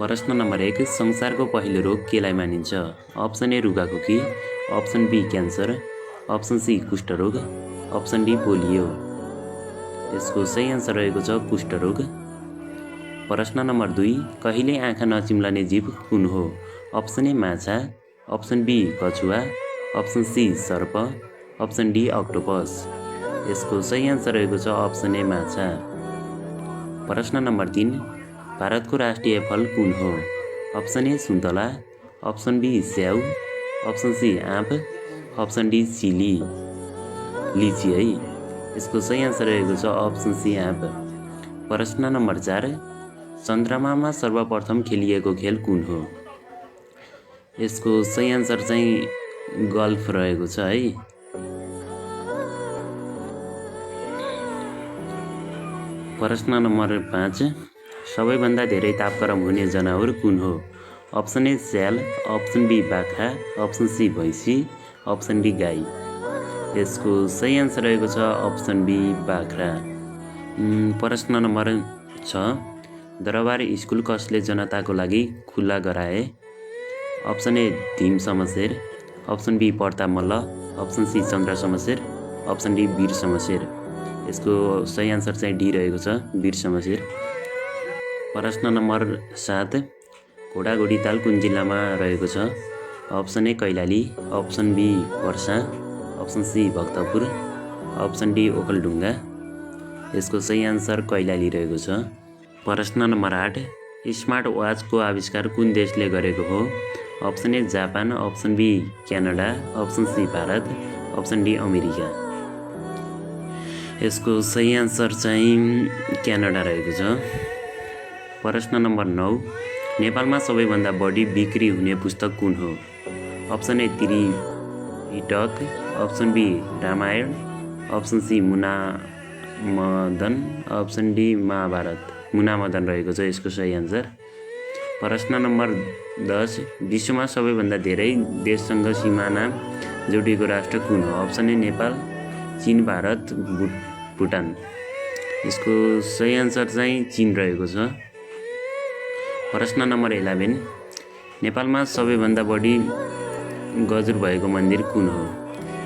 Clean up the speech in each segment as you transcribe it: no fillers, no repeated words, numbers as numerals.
प्रश्न नम्बर 1 संसारको पहिलो रोग केलाई मानिन्छ? अप्सन ए रुगाखोकी, option B cancer, option C कुष्ठरोग, अप्सन डी पोलियो। यसको सही आन्सर रहेको छ कुष्ठरोग। प्रश्न नम्बर 2 कहिले आँखा नचिम्लने जीव कुन हो? अप्सन ए माछा, अप्सन बी कछुवा, अप्सन सी सर्प, अप्सन डी अक्टोपस। यसको सही आन्सर रहेको छ अप्सन ए माछा। प्रश्न नम्बर 3 भारतको राष्ट्रिय फल कुन हो? अप्सन ए सुन्तला, अप्सन बी स्याउ, अप्सन सी आँप, अप्सन डी लिची है। यसको सही आन्सर रहेको छ अप्सन सी आँप। प्रश्न नम्बर 4 चन्द्रमामा सर्वप्रथम खेलिएको खेल कुन हो? यसको सही आन्सर चाहिँ गल्फ रहेको छ है। प्रश्न नम्बर 5 सबैभन्दा धेरै तापक्रम हुने जनावर कुन हो? अप्सन ए स्याल, अप्सन बी बाख्रा, अप्सन सी भैँसी, अप्सन डी गाई। यसको सही आन्सर रहेको छ अप्सन बी बाख्रा। प्रश्न नम्बर 6 दरबार स्कुल कसले जनताको लागि खुल्ला गराए? Option A Bhim Shamsher, option B Pratap Malla, option C Chandra Shamsher, option D Vir Shamsher. यसको सही आन्सर चाहिँ डी रहेको छ वीर शमशेर। प्रश्न नम्बर 7 घोडाघोडी ताल कुन जिल्लामा रहेको छ? Option A Kailali, option B Parsa, option C Bhaktapur, option D Okhaldhunga. यसको सही आन्सर कैलाली रहेको छ। प्रश्न नम्बर 8 स्मार्ट वाचको आविष्कार कुन देशले गरेको हो? Option A Japan, option B Canada, option C Bharat, option D America. यसको सही आन्सर चाहिँ क्यानाडा रहेको छ। प्रश्न नम्बर 9 नेपालमा सबैभन्दा बढी बिक्री हुने पुस्तक कुन हो? Option A Tripitaka, option B Ramayana, option C Munamadan, option D Mahabharata. Munamadan रहेको छ यसको सही आन्सर। प्रश्न नम्बर 10 विश्वमा सबैभन्दा धेरै देशसँग सिमाना जोडिएको राष्ट्र कुन हो? अप्सन ए नेपाल, चीन, भारत, भुटान। यसको सही आन्सर चाहिँ चीन रहेको छ। प्रश्न नम्बर 11 नेपालमा सबैभन्दा बढी गजुर भएको मन्दिर कुन हो?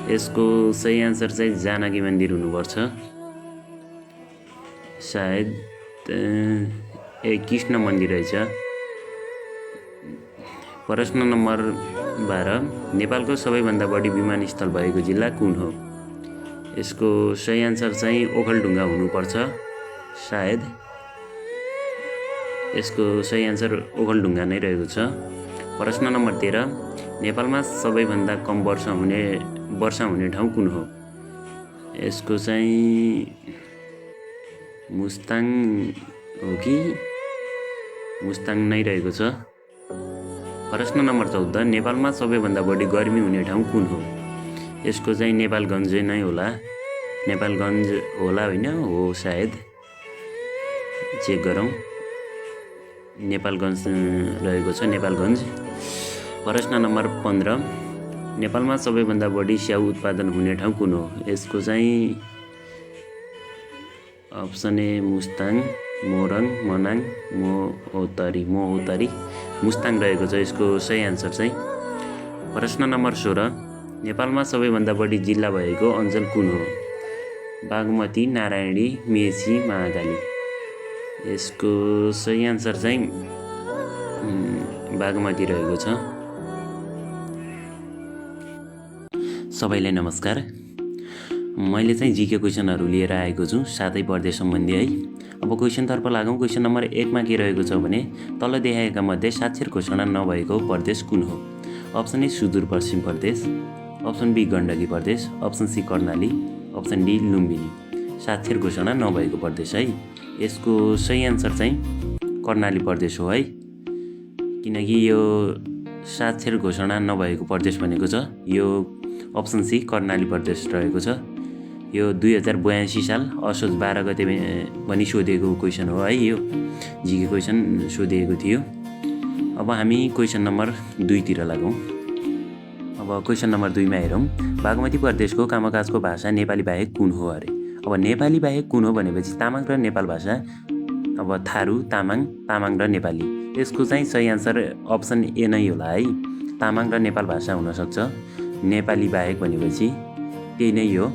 यसको सही आन्सर चाहिँ जानकी मन्दिर हुनुपर्छ। सायद कृष्ण मन्दिर रहेछ। प्रश्न नम्बर 12 नेपालको सबैभन्दा बढी विमानस्थल भएको जिल्ला कुन हो? यसको सही आन्सर चाहिँ ओखलढुङ्गा हुनुपर्छ सायद। यसको सही आन्सर ओखलढुङ्गा नै रहेको छ। प्रश्न नम्बर 13 नेपालमा सबैभन्दा कम वर्षा हुने ठाउँ कुन हो? यसको चाहिँ मुस्ताङ हो कि मुस्ताङ नै रहेको छ। प्रश्न नम्बर 14 नेपालमा सबैभन्दा बढी गर्मी हुने ठाउँ कुन हो? यसको चाहिँ नेपालगञ्ज नै होला। नेपालगञ्ज होला होइन हो सायद, चेक गरौँ। नेपालगञ्ज रहेको छ नेपालगञ्ज। प्रश्न नम्बर 15 नेपालमा सबैभन्दा बढी स्याउ उत्पादन हुने ठाउँ कुन हो? यसको चाहिँ अप्सन ए मुस्ताङ, मोरङ, मनाङ, महोत्तरी मुस्ताङ रहेको छ यसको सही आन्सर चाहिँ। प्रश्न नम्बर 16 नेपालमा सबैभन्दा बढी जिल्ला भएको अञ्चल कुन हो? बागमती, नारायणी, मेची, महाकाली। यसको सही आन्सर चाहिँ बागमती रहेको छ। सबैलाई नमस्कार। मैले चाहिँ जीके क्वेसनहरू लिएर आएको छु साथै प्रदेश सम्बन्धी है। अब क्वेसनतर्फ लागौँ। क्वेसन नम्बर 1 मा के रहेको छ भने तल देखाएका मध्ये साक्षर घोषणा नभएको प्रदेश कुन हो? अप्सन ए सुदूरपश्चिम प्रदेश, option B Gandaki Pradesh, option C Karnali, option D Lumbini. साक्षर घोषणा नभएको प्रदेश है। यसको सही आन्सर चाहिँ कर्णाली प्रदेश हो है, किनकि यो साक्षर घोषणा नभएको प्रदेश भनेको छ यो अप्सन सी कर्णाली प्रदेश रहेको छ। यो 2082 साल असोज 12 गते पनि सोधिएको क्वेसन हो है। यो जीके क्वेसन सोधिएको थियो। अब हामी क्वेसन नम्बर 2 तिर लागौँ। अब क्वेसन नम्बर 2 मा हेरौँ। बागमती प्रदेशको कामकाजको भाषा नेपाली बाहेक कुन हो अरे? अब नेपाली बाहेक कुन हो भनेपछि तामाङ र नेपाल भाषा। अब थारू, तामाङ र नेपाली यसको चाहिँ सही आन्सर अप्सन ए नै होला है। तामाङ र नेपाल भाषा हुनसक्छ, नेपाली बाहेक भनेपछि त्यही नै हो,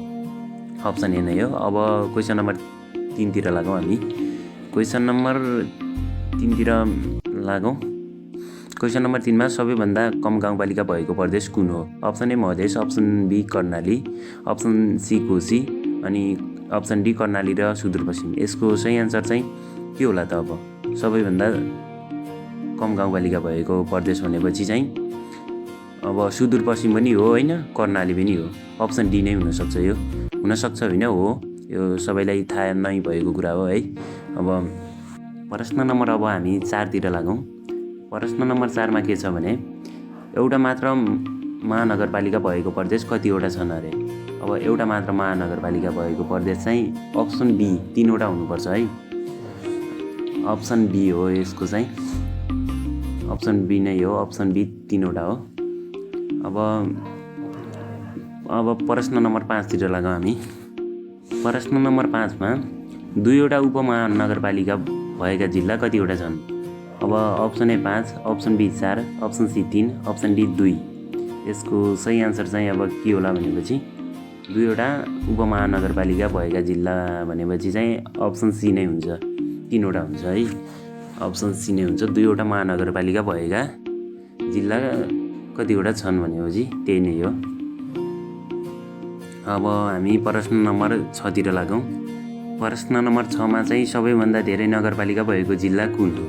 अप्सन ए नै हो। अब क्वेसन नम्बर 3 तिर लागौँ हामी। क्वेसन नम्बर 3 तिर लागौँ। क्वेसन नम्बर 3 मा सबैभन्दा कम गाउँपालिका भएको प्रदेश कुन हो? Option A Madhesh, option B Karnali, option C Koshi अनि अप्सन डी कर्णाली र सुदूरपश्चिम। यसको सही आन्सर चाहिँ के होला त? अब सबैभन्दा कम गाउँपालिका भएको प्रदेश भनेपछि चाहिँ अब सुदूरपश्चिम पनि हो होइन, कर्णाली पनि हो। अप्सन डी नै हुनसक्छ, यो हुनसक्छ होइन, हो, यो सबैलाई थाहा नै भएको कुरा हो है। अब प्रश्न नम्बर अब हामी 4 तिर लागौँ। प्रश्न नम्बर 4 मा के छ भने एउटा मात्र महानगरपालिका भएको प्रदेश कतिवटा छन् अरे? अब एउटा मात्र महानगरपालिका भएको प्रदेश चाहिँ अप्सन बी 3 वटा हुनुपर्छ है। अप्सन बी हो यसको चाहिँ, अप्सन बी नै हो, अप्सन बी 3 वटा हो। अब प्रश्न नम्बर 5 तिर लागौँ हामी। प्रश्न नम्बर 5 मा 2वटा उपमहानगरपालिका भएका जिल्ला कतिवटा छन्? अब option A 5, option B 4, option C 3, option D 2। यसको सही आन्सर चाहिँ अब के होला भनेपछि 2वटा उपमहानगरपालिका भएका जिल्ला भनेपछि चाहिँ अप्सन सी नै हुन्छ, 3 वटा हुन्छ है। अप्सन सी नै हुन्छ, 2वटा महानगरपालिका भएका जिल्ला कतिवटा छन् भनेपछि त्यही नै हो। अब हामी प्रश्न नम्बर 6 तिर लागौँ। प्रश्न नम्बर 6 मा चाहिँ सबैभन्दा धेरै नगरपालिका भएको जिल्ला कुन हो?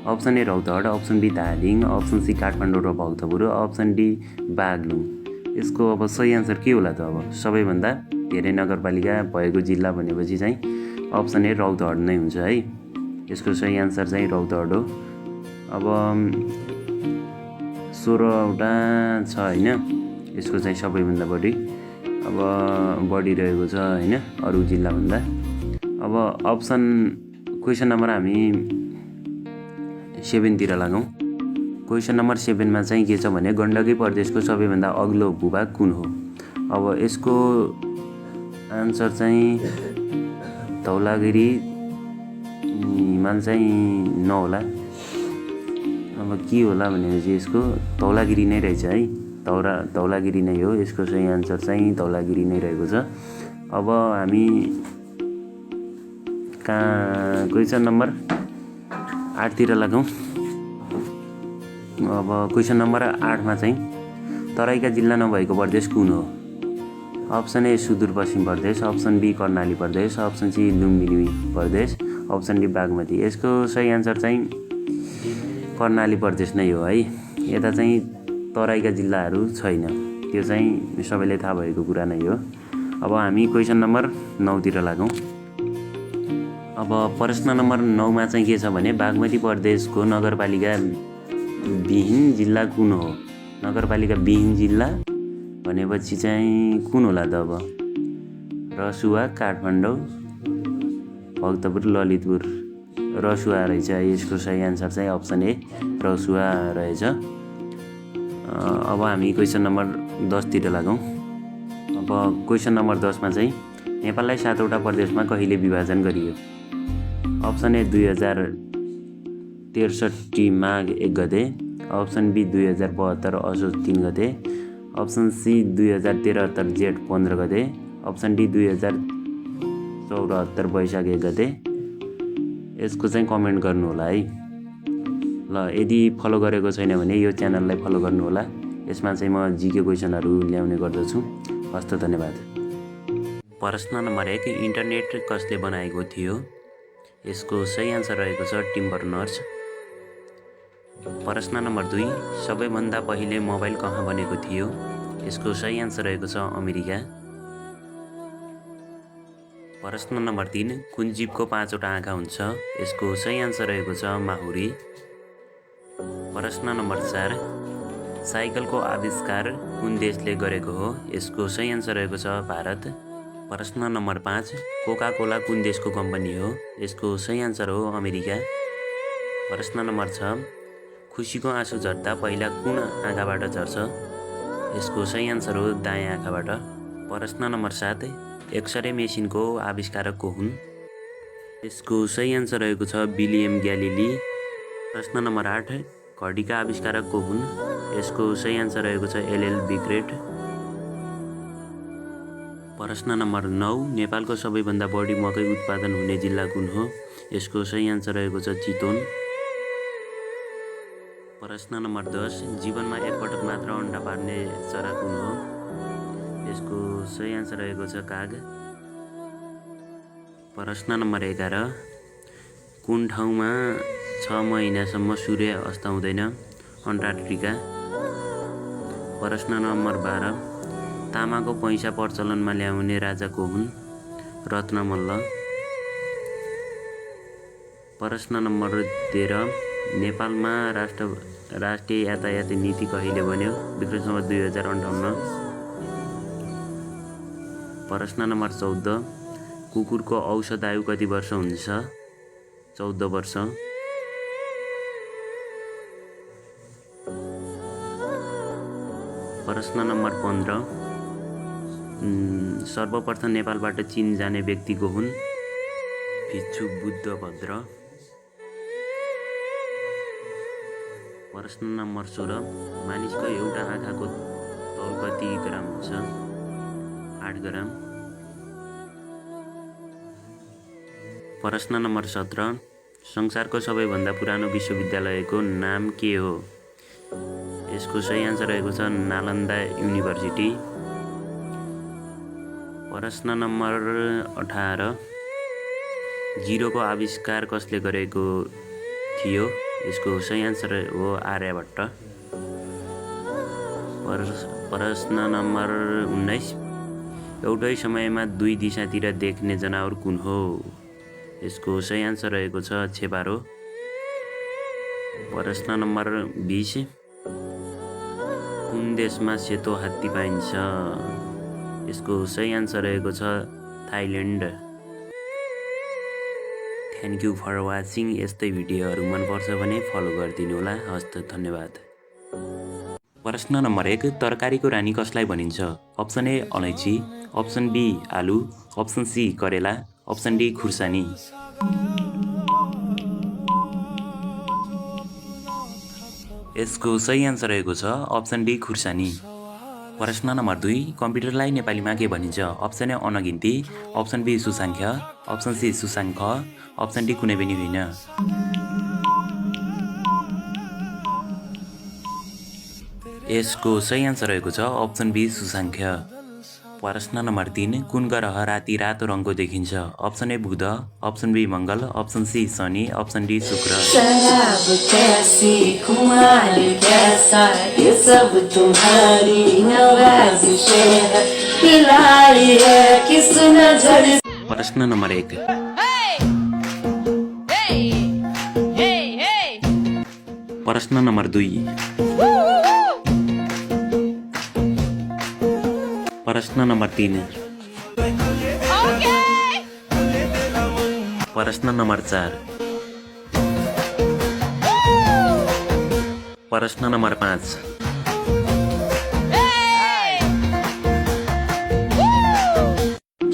Option A Rautahat, option B Dhading, option C Kathmandu र भक्तपुर, अप्सन डी बागलुङ। यसको अब सही आन्सर के होला त? अब सबैभन्दा धेरै नगरपालिका भएको जिल्ला भनेपछि चाहिँ अप्सन ए रौतहट नै हुन्छ है। यसको सही आन्सर चाहिँ रौतहट हो। अब 16वटा छ होइन, यसको चाहिँ सबैभन्दा बढी अब बढी रहेको छ होइन अरू जिल्लाभन्दा। अब अप्सन क्वेसन नम्बर हामी 7 तिर लागौँ। क्वेसन नम्बर 7 मा चाहिँ के छ भने गण्डकी प्रदेशको सबैभन्दा अग्लो भूभाग कुन हो? अब यसको आन्सर चाहिँ धौलागिरी हिमाल चाहिँ नहोला। अब के होला भनेपछि यसको धौलागिरी नै रहेछ है, धौलागिरी नै हो। यसको सही आन्सर चाहिँ धौलागिरी नै रहेको छ। अब हामी क्वेसन नम्बर 8 तिर लागौँ। अब क्वेसन नम्बर 8 मा चाहिँ तराईका जिल्ला नभएको प्रदेश कुन हो? अप्सन ए सुदूरपश्चिम प्रदेश, अप्सन बी कर्णाली प्रदेश, अप्सन सी लुम्बिनी प्रदेश, अप्सन डी बागमती। यसको सही आन्सर चाहिँ कर्णाली प्रदेश नै हो है। यता चाहिँ तराईका जिल्लाहरू छैन, त्यो चाहिँ सबैलाई थाहा भएको कुरा नै हो। अब हामी क्वेसन नम्बर 9 तिर लागौँ। अब प्रश्न नम्बर 9 मा चाहिँ के छ भने बागमती प्रदेशको नगरपालिका विहीन जिल्ला कुन हो? नगरपालिका विहीन जिल्ला भनेपछि चाहिँ कुन होला त? अब रसुवा, काठमाडौँ, भक्तपुर, ललितपुर। रसुवा रहेछ। यसको सही आन्सर चाहिँ अप्सन ए रसुवा रहेछ। अब हामी क्वेसन नम्बर 10 तिर लागौँ। अब क्वेसन नम्बर 10 मा चाहिँ नेपाललाई 7वटा प्रदेशमा कहिले विभाजन गरियो? अप्सन ए 2063 माघ 1 गते, अप्सन बी 2072 असोज 3 गते, अप्सन सी 2073 जेठ 15 गते, अप्सन डी 2074 वैशाख 1 गते। यसको चाहिँ कमेन्ट गर्नु होला है। ल यदि फलो गरेको छैन भने यो च्यानललाई फलो गर्नु होला। यसमा चाहिँ म जीके क्वेसनहरू ल्याउने गर्दछु। हस्त धन्यवाद। प्रश्न नम्बर 1 इन्टरनेट कसले बनाएको थियो? यसको सही आन्सर रहेको छ टिम बर्नर्स। प्रश्न नम्बर 2 सबैभन्दा पहिले मोबाइल कहाँ बनेको थियो? यसको सही आन्सर रहेको छ अमेरिका। प्रश्न नम्बर 3 कुन जीवको 5वटा आँखा हुन्छ? यसको सही आन्सर रहेको छ माहुरी। प्रश्न नम्बर 4 साइकलको आविष्कार कुन देशले गरेको हो? यसको सही आन्सर रहेको छ भारत। प्रश्न नम्बर 5 कोका कोला कुन देशको कम्पनी हो? यसको सही आन्सर हो अमेरिका। प्रश्न नम्बर 6 खुसीको आँसु झर्दा पहिला कुन आँखाबाट झर्छ? यसको सही आन्सर हो दायाँ आँखाबाट। प्रश्न नम्बर 7 एक्सरे मेसिनको आविष्कारक को हुन्? यसको सही आन्सर रहेको छ विलियम ग्यालिली। प्रश्न नम्बर 8 घडीका आविष्कारक को हुन्? यसको सही आन्सर रहेको छ एलएल बिग्रेट। प्रश्न नम्बर 9 नेपालको सबैभन्दा बढी मकै उत्पादन हुने जिल्ला कुन हो? यसको सही आन्सर रहेको छ चितवन। प्रश्न नम्बर 10 जीवनमा एकपटक मात्र अण्डा पार्ने चरा कुन हो? यसको सही आन्सर रहेको छ काग। प्रश्न नम्बर 11 कुन ठाउँमा 6 महिनासम्म सूर्य अस्त हुँदैन? अन्टार्क्टिका। प्रश्न नम्बर 12 तामाको पैसा प्रचलनमा ल्याउने राजा को हुन्? रत्नमल्ल। प्रश्न नम्बर 13 नेपालमा राष्ट्रिय यातायात नीति कहिले बन्यो? विक्रम सम्वत 2058। प्रश्न नम्बर 14 कुकुरको औसत आयु कति वर्ष हुन्छ? 14 वर्ष। प्रश्न नम्बर 15 सर्वप्रथम नेपालबाट चीन जाने व्यक्ति को हुन्? भिक्षु बुद्धभद्र। प्रश्न नम्बर 16 मानिसको एउटा आँखाको तौल कति ग्राम हुन्छ? 8 ग्राम। प्रश्न नम्बर 17 संसारको सबैभन्दा पुरानो विश्वविद्यालयको नाम के हो? यसको सही आन्सर रहेको छ नालन्दा युनिभर्सिटी। प्रश्न नम्बर 18 जिरोको आविष्कार कसले गरेको थियो? यसको सही आन्सर हो आर्यभट्ट। प्रश्न नम्बर 19 एउटै समयमा दुई दिशातिर देख्ने जनावर कुन हो? यसको सही आन्सर रहेको छ छेपारो। प्रश्न नम्बर 20 कुन देशमा सेतो हात्ती पाइन्छ? यसको सही आन्सर रहेको छ Thailand. Thank you for watching. यस्तै भिडियोहरू मनपर्छ भने फलो गरिदिनु होला। हस्त धन्यवाद। प्रश्न नम्बर 1 तरकारीको रानी कसलाई भनिन्छ? अप्सन ए अलैँची, अप्सन बी आलु, अप्सन सी करेला, अप्सन डी खुर्सानी। यसको सही आन्सर रहेको छ अप्सन डी खुर्सानी। प्रश्न नम्बर 2 कम्प्युटरलाई नेपालीमा के भनिन्छ? अप्सन ए अनगिन्ती, अप्सन बी सुसाङ्ख्य, अप्सन सी सुसाङ्ख, अप्सन डी कुनै पनि होइन। यसको सही आन्सर रहेको छ अप्सन बी सुसाङ्ख्य। प्रश्न नम्बर 3 कुन ग्रह राति रातो रङको देखिन्छ? Option A Budh, option B Mangal, option C Shani, option D Shukra. शराब कैसी खुमार कैसा ये सब तुम्हारी नवाजिश है पिलाई है किस नजर। प्रश्न नम्बर 1 प्रश्न नम्बर 2 प्रश्न नम्बर 3 प्रश्न नम्बर 4 प्रश्न नम्बर 5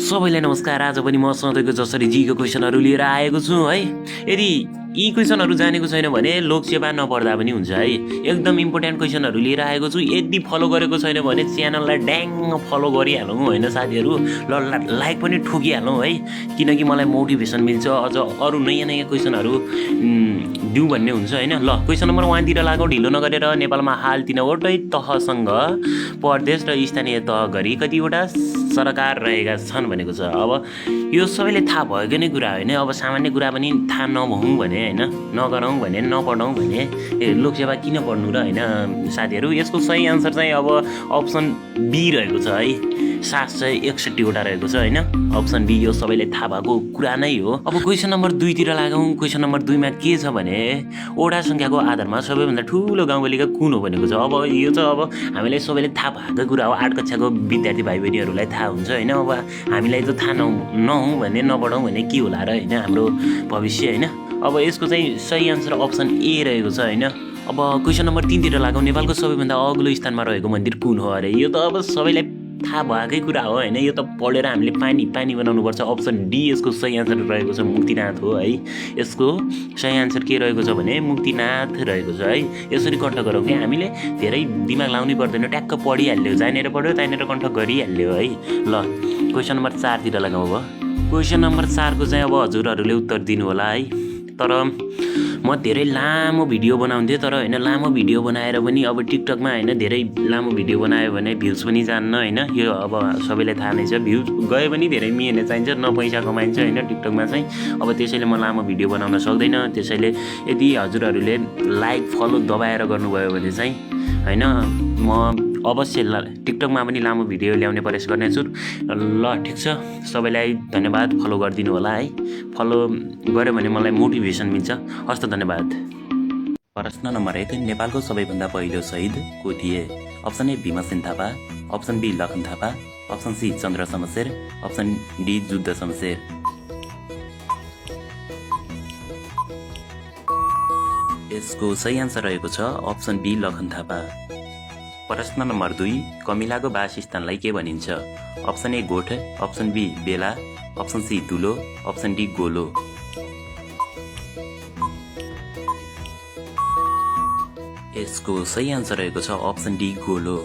सबैलाई नमस्कार। आज पनि म सधैँको जसरी जीको क्वेसनहरू लिएर आएको छु है। यदि यी क्वेसनहरू जानेको छैन भने लोकसेवा नपढ्दा पनि हुन्छ है। एकदम इम्पोर्टेन्ट क्वेसनहरू लिएर आएको छु। यदि फलो गरेको छैन भने च्यानललाई ड्याङ फलो गरिहालौँ होइन साथीहरू। ल लाइक पनि ठोकिहालौँ है, किनकि मलाई मोटिभेसन मिल्छ अझ अरू नयाँ नयाँ क्वेसनहरू दिउँ भन्ने हुन्छ होइन। ल क्वेसन नम्बर 1 तिर लागौँ। ढिलो नगरेर नेपालमा हाल 3वटै तहसँग प्रदेश र स्थानीय तह गरी कतिवटा सरकार रहेका छन् भनेको छ। अब यो सबैले थाहा भएको नै कुरा होइन। अब सामान्य कुरा पनि थाहा नभौँ भने होइन, नगरौँ भने, नपढौँ भने लोकसेवा किन पढ्नु र होइन साथीहरू। यसको सही आन्सर चाहिँ अब अप्सन बी रहेको छ है। 761वटा रहेको छ होइन। अप्सन बी यो सबैले थाहा भएको कुरा नै हो। अब क्वेसन नम्बर 2 तिर लागौँ। क्वेसन नम्बर 2 मा के छ भने वडा सङ्ख्याको आधारमा सबैभन्दा ठुलो गाउँपालिका कुन हो भनेको छ। अब यो चाहिँ अब हामीलाई सबैले थाहा भएको कुरा हो। 8 कक्षाको विद्यार्थी भाइ बहिनीहरूलाई थाहा हुन्छ होइन। अब हामीलाई त थाहा नहौँ भने, नपढौँ भने के होला र होइन हाम्रो भविष्य होइन। अब यसको चाहिँ सही आन्सर अप्सन ए रहेको छ होइन। अब क्वेसन नम्बर 3 तिर लागौँ। नेपालको सबैभन्दा अग्लो स्थानमा रहेको मन्दिर कुन हो अरे? यो त अब सबैलाई थाहा भएकै कुरा हो हैन। यो त पढेर हामीले पानी पानी बनाउनुपर्छ। अप्सन डी यसको सही आन्सर रहेको छ मुक्तिनाथ हो है। यसको सही आन्सर के रहेको छ भने मुक्तिनाथ रहेको छ है। यसरी कण्ठ गरौँ कि हामीले धेरै दिमाग लाउनै पर्दैन, ट्याक्क पढिहाल्यो, जहाँनिर पढ्यो त्यहाँनिर कण्ठ गरिहाल्यो है। ल क्वेसन नम्बर 4 तिर लगाउँ। अब क्वेसन नम्बर 4 को चाहिँ अब हजुरहरूले उत्तर दिनु होला है। तर म धेरै लामो भिडियो बनाउँथेँ, तर हैन लामो भिडियो बनाएर पनि अब टिकटकमा हैन धेरै लामो भिडियो बनायो भने भ्युज पनि जान्न हैन। यो अब सबैलाई थाहा नै छ, भ्युज गए पनि धेरै मिहिनेत चाहिन्छ, न पैसा कमाइन्छ हैन टिकटकमा चाहिँ। अब त्यसैले म लामो भिडियो बनाउन सक्दैन। त्यसैले यदि हजुरहरूले लाइक फलो दबाएर गर्नुभयो भने चाहिँ हैन म अवश्य टिकटकमा पनि लामो भिडियो ल्याउने प्रयास गर्नेछु। ल ठिक छ, सबैलाई धन्यवाद, फलो गरिदिनु होला है। फलो गऱ्यो भने मलाई मोटिभेसन मिल्छ। हस्त धन्यवाद। प्रश्न नम्बर 1 नेपालको सबैभन्दा पहिलो शहीद को थिए? Option A Bhimsen Thapa, option B Lakhan Thapa, option C Chandra Shamsher, option D Juddha Shamsher. यसको सही आन्सर रहेको छ अप्सन बी लखन थापा। प्रश्न नम्बर 2 कमिलाको वासस्थानलाई के भनिन्छ? अप्सन ए गोठ, अप्सन बी बेला, अप्सन सी तुलो, अप्सन डी गोलो। यसको सही आन्सर रहेको छ अप्सन डी गोलो।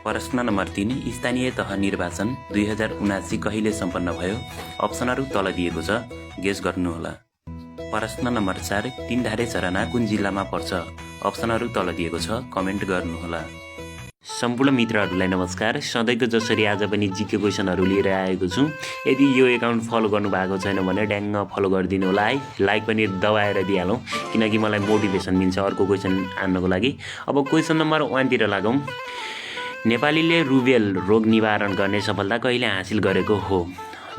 प्रश्न नम्बर 3 स्थानीय तह निर्वाचन 2079 कहिले सम्पन्न भयो? अप्सनहरू तल दिएको छ, गेस गर्नुहोला। प्रश्न नम्बर 4 तीनधारे झरना कुन जिल्लामा पर्छ? अप्सनहरू तल दिएको छ, कमेन्ट गर्नुहोला। सम्पूर्ण मित्रहरूलाई नमस्कार। सधैँको जसरी आज पनि जिके क्वेसनहरू लिएर आएको छु। यदि यो एकाउन्ट फलो गर्नुभएको छैन भने ड्याङ्ग फलो गरिदिनु होला है। लाइक पनि दबाएर दिइहालौँ, किनकि मलाई मोटिभेसन मिल्छ अर्को क्वेसन आन्नको लागि। अब क्वेसन नम्बर 1 तिर लागौँ। नेपालीले रुबेल रोग निवारण गर्ने सफलता कहिले हासिल गरेको हो?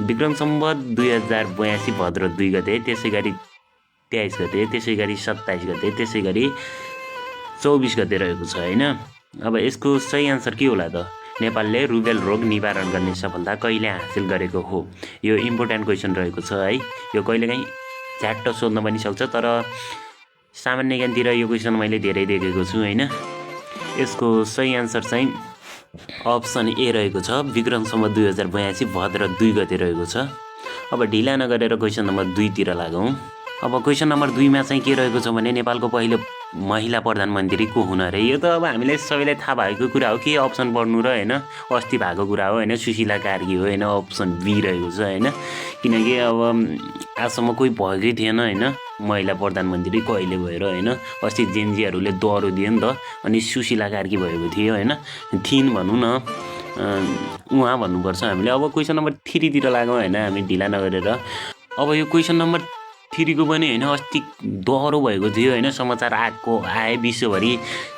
विक्रम सम्वत 2082 भद्र 2 गते, त्यसै गरी 23 गते, त्यसै गरी 27 गते, त्यसै गरी 24 गते रहेको छ हैन। अब यसको सही आन्सर के होला त? नेपालले रुबेल रोग निवारण गर्ने सफलता कहिले हासिल गरेको हो? यो इम्पोर्टेन्ट क्वेसन रहेको छ है। यो कहिलेकाहीँ झ्याट्ट सोध्न पनि सक्छ, तर सामान्य ज्ञानतिर यो क्वेसन मैले धेरै देखेको छु हैन। यसको सही आन्सर चाहिँ अप्सन ए रहेको छ विक्रम सम्वत 2082 भद्र 2 गते रहेको छ। अब ढिला नगरेर क्वेसन नम्बर 2 तिर लागौँ। अब क्वेसन नम्बर 2 मा चाहिँ के रहेको छ भने नेपालको पहिलो महिला प्रधानमन्त्री को हुन रे? यो त अब हामीलाई सबैलाई थाहा भएको कुरा हो। के अप्सन पढ्नु र हैन, अस्ति भएको कुरा हो हैन, सुशीला कार्की हो हैन। अप्सन बी रहेको छ हैन, किनकि अब आजसम्म कोही भएकै थिएन हैन महिला प्रधानमन्त्री कहिले भएर हैन। अस्ति जेनजीहरूले दरो दियो नि त, अनि सुशीला कार्की भएको थियो हैन, थिइन् भनौँ न, उहाँ भन्नुपर्छ हामीले। अब क्वेसन नम्बर 3 तिर लागौँ हैन हामी ढिला नगरेर। अब यो क्वेसन नम्बर 3 को पनि हैन अस्ति दह्रो भएको थियो हैन, समाचार आए विश्वभरि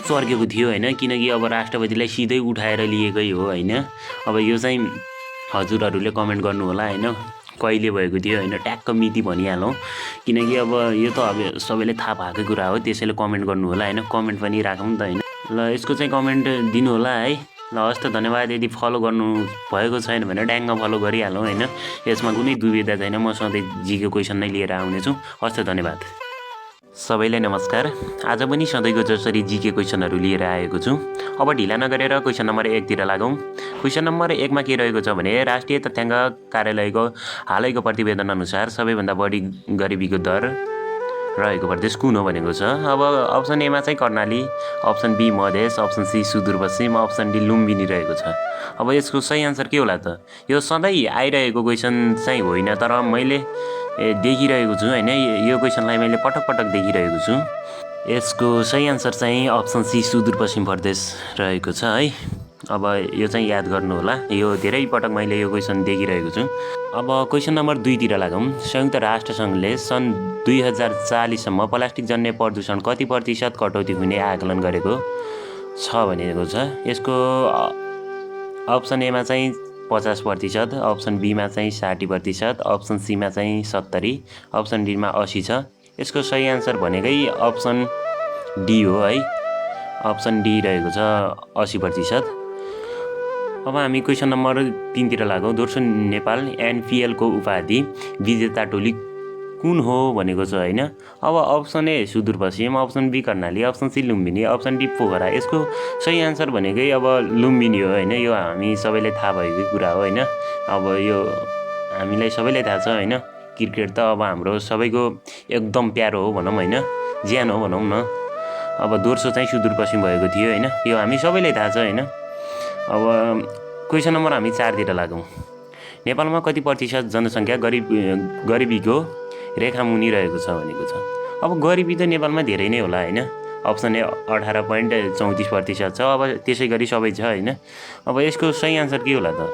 चर्केको थियो हैन, किनकि अब राष्ट्रपतिलाई सिधै उठाएर लिएकै हो हैन। अब यो चाहिँ हजुरहरूले कमेन्ट गर्नु होला हैन, कहिले भएको थियो हैन, ट्याक्क मिति भनिहालौँ, किनकि अब यो त अब सबैले थाहा भएकै कुरा हो। त्यसैले कमेन्ट गर्नु होला हैन, कमेन्ट पनि राखौँ त हैन। ल यसको चाहिँ कमेन्ट दिनु होला है। ल हस् त धन्यवाद। यदि फलो गर्नु भएको छैन भने ड्याङ्ग फलो गरिहालौँ हैन, यसमा कुनै दुविधा छैन। म सधैँ जिके क्वेसन नै लिएर आउनेछु। हस् त धन्यवाद। सबैलाई नमस्कार। आज पनि सधैँको जसरी जिके क्वेसनहरू लिएर आएको छु। अब ढिला नगरेर क्वेसन नम्बर 1 तिर लागौँ। क्वेसन नम्बर 1 मा के रहेको छ भने राष्ट्रिय तथ्याङ्क कार्यालयको हालैको प्रतिवेदन अनुसार सबैभन्दा बढी गरिबीको दर रहेको प्रदेश कुन हो भनेको छ। अब अप्सन ए मा चाहिँ Karnali, option B Madhesh, option C Sudurpashchim, option D Lumbini रहेको छ। अब यसको सही आन्सर के होला त? यो सधैँ आइरहेको क्वेसन चाहिँ होइन, तर मैले देखिरहेको छु हैन। यो क्वेसनलाई मैले पटक पटक देखिरहेको छु। यसको सही आन्सर चाहिँ अप्सन सी सुदूरपश्चिम प्रदेश रहेको छ है। अब यो चाहिँ याद गर्नु होला, यो धेरै पटक मैले यो क्वेसन देखिरहेको छु। अब क्वेसन नम्बर 2 तिर लागौँ। संयुक्त राष्ट्रसङ्घले सन् 2040 सम्म प्लास्टिक जन्य प्रदूषण कति प्रतिशत कटौती हुने आकलन गरेको छ भनेको छ। यसको अप्सन ए मा चाहिँ 50%, अप्सन बी मा चाहिँ 60%, अप्सन सी मा चाहिँ 70, अप्सन डी मा 80 छ। यसको सही आन्सर भनेकै अप्सन डी हो है। अप्सन डी रहेको छ 80%। अब हामी क्वेसन नम्बर 3 तिर लागौँ। दोस्रो नेपाल एनपिएलको उपाधि विजेता टोली कुन हो भनेको छ होइन। अब option A Sudurpashchim, option B Karnali, option C Lumbini, option D Pokhara. यसको सही आन्सर भनेकै अब लुम्बिनी हो होइन। यो हामी सबैलाई थाहा भएकै कुरा हो होइन। अब यो हामीलाई सबैलाई थाहा छ होइन। क्रिकेट त अब हाम्रो सबैको एकदम प्यारो हो भनौँ होइन, ज्यान हो भनौँ न। अब दोस्रो चाहिँ सुदूरपश्चिम भएको थियो होइन, यो हामी सबैलाई थाहा छ होइन। अब क्वेसन नम्बर हामी 4तिर लागौँ। नेपालमा कति प्रतिशत जनसङ्ख्या गरिबीको रेखामुनि रहेको छ भनेको छ। अब गरिबी त नेपालमा धेरै नै होला होइन। अप्सन ए 18.34% छ। अब त्यसै गरी सबै छ होइन। अब यसको सही आन्सर के होला त?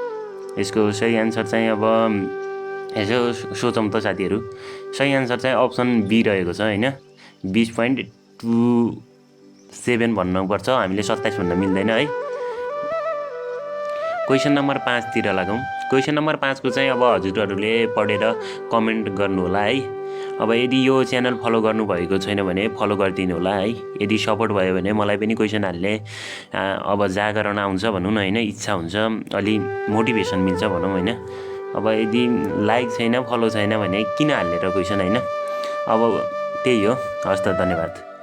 यसको सही आन्सर चाहिँ अब यसो सोचौँ त साथीहरू। सही आन्सर चाहिँ अप्सन बी रहेको छ होइन। 20.27 भन्नुपर्छ, हामीले 27 भन्न मिल्दैन है। क्वेसन नम्बर 5तिर लागौँ। क्वेसन नम्बर 5को चाहिँ अब हजुरहरूले पढेर कमेन्ट गर्नु होला है। अब यदि यो च्यानल फलो गर्नुभएको छैन भने फलो गरिदिनु होला है। यदि सपोर्ट भयो भने मलाई पनि क्वेसन हाल्ने अब जागरण आउँछ भनौँ न होइन, इच्छा हुन्छ, अलि मोटिभेसन मिल्छ भनौँ होइन। अब यदि लाइक छैन, फलो छैन भने किन हाल्ने र क्वेसन होइन। अब त्यही हो। हस् त, धन्यवाद।